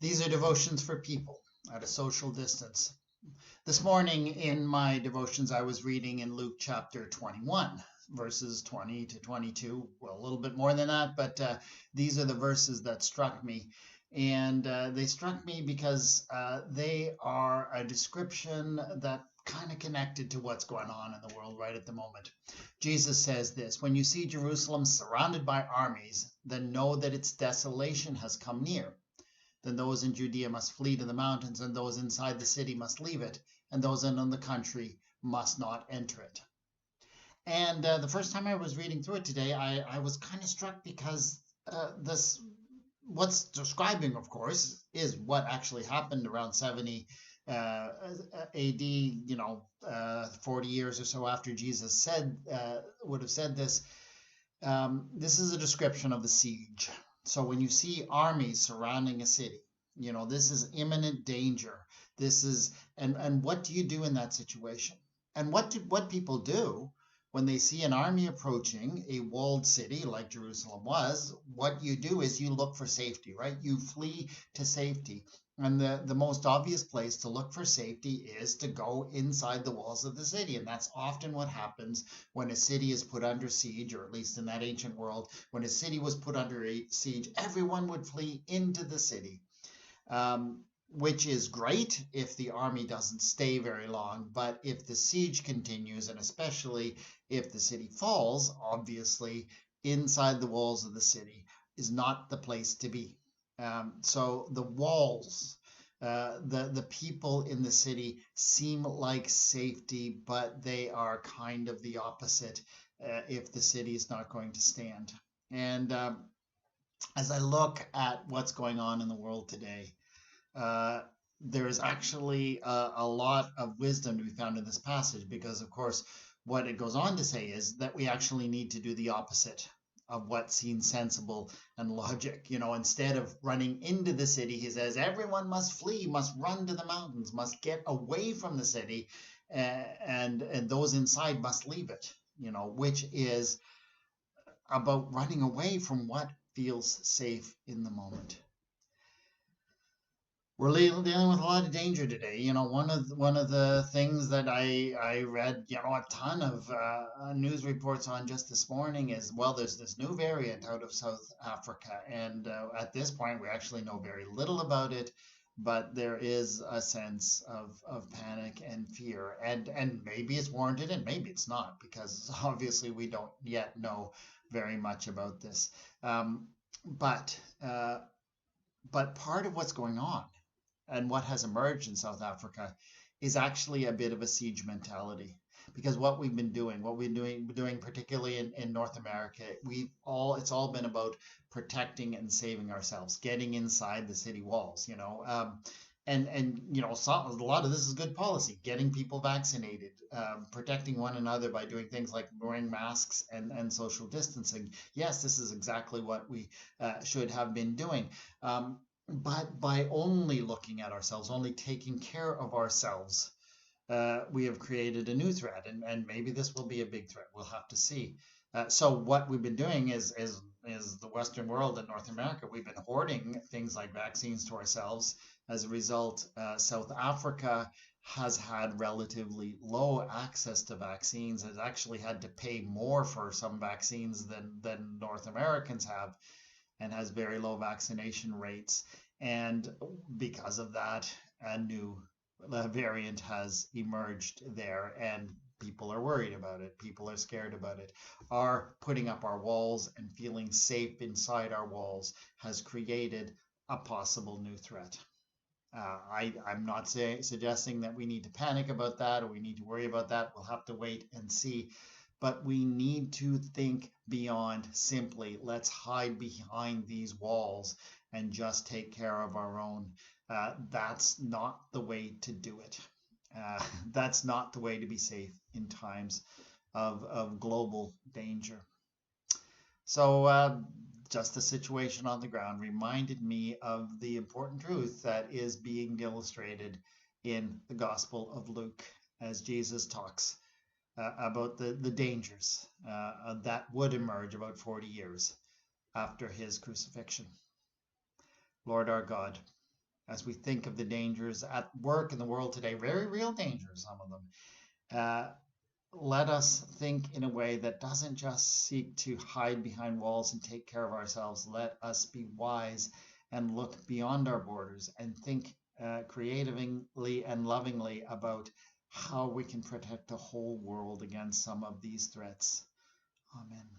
These are devotions for people at a social distance. This morning in my devotions, I was reading in Luke chapter 21, verses 20 to 22. Well, a little bit more than that, but these are the verses that struck me. And they struck me because they are a description that kind of connected to what's going on in the world right at the moment. Jesus says this: "When you see Jerusalem surrounded by armies, then know that its desolation has come near. Then those in Judea must flee to the mountains, and those inside the city must leave it, and those in the country must not enter it." And the first time I was reading through it today, I was kind of struck because this, what's describing, of course, is what actually happened around 70 AD, 40 years or so after Jesus would have said this. This is a description of the siege. So when you see armies surrounding a city, this is imminent danger. This is, and what do you do in that situation? And what people do when they see an army approaching a walled city like Jerusalem was, what you do is you look for safety, right? You flee to safety. And the most obvious place to look for safety is to go inside the walls of the city. And that's often what happens when a city is put under siege, or at least in that ancient world, when a city was put under siege, everyone would flee into the city. Which is great if the army doesn't stay very long. But if the siege continues, and especially if the city falls, obviously inside the walls of the city is not the place to be. So the walls, the people in the city seem like safety, but they are kind of the opposite if the city is not going to stand. And as I look at what's going on in the world today, uh, there is actually a lot of wisdom to be found in this passage, because, of course, what it goes on to say is that we actually need to do the opposite of what seems sensible and logic. Instead of running into the city, he says everyone must flee, must run to the mountains, must get away from the city, and those inside must leave it. Which is about running away from what feels safe in the moment. We're dealing with a lot of danger today. One of the things that I read, a ton of news reports on just this morning is, well, there's this new variant out of South Africa, and at this point we actually know very little about it, but there is a sense of panic and fear, and maybe it's warranted and maybe it's not, because obviously we don't yet know very much about this. But part of what's going on and what has emerged in South Africa is actually a bit of a siege mentality. Because what we've been doing particularly in North America, it's all been about protecting and saving ourselves, getting inside the city walls, so a lot of this is good policy, getting people vaccinated, protecting one another by doing things like wearing masks and social distancing. Yes, this is exactly what we should have been doing. But by only looking at ourselves, only taking care of ourselves, we have created a new threat, and maybe this will be a big threat. We'll have to see. So what we've been doing is the Western world and North America, we've been hoarding things like vaccines to ourselves. As a result, South Africa has had relatively low access to vaccines, has actually had to pay more for some vaccines than North Americans have, and has very low vaccination rates. And because of that, a new variant has emerged there, and people are worried about it. People are scared about it. Our putting up our walls and feeling safe inside our walls has created a possible new threat. I'm not suggesting that we need to panic about that or we need to worry about that. We'll have to wait and see. But we need to think beyond simply let's hide behind these walls and just take care of our own. That's not the way to do it. That's not the way to be safe in times of global danger. So just the situation on the ground reminded me of the important truth that is being illustrated in the Gospel of Luke as Jesus talks about the dangers that would emerge about 40 years after his crucifixion. Lord our God, as we think of the dangers at work in the world today, very real dangers, some of them. Let us think in a way that doesn't just seek to hide behind walls and take care of ourselves. Let us be wise and look beyond our borders and think creatively and lovingly about how we can protect the whole world against some of these threats. Amen.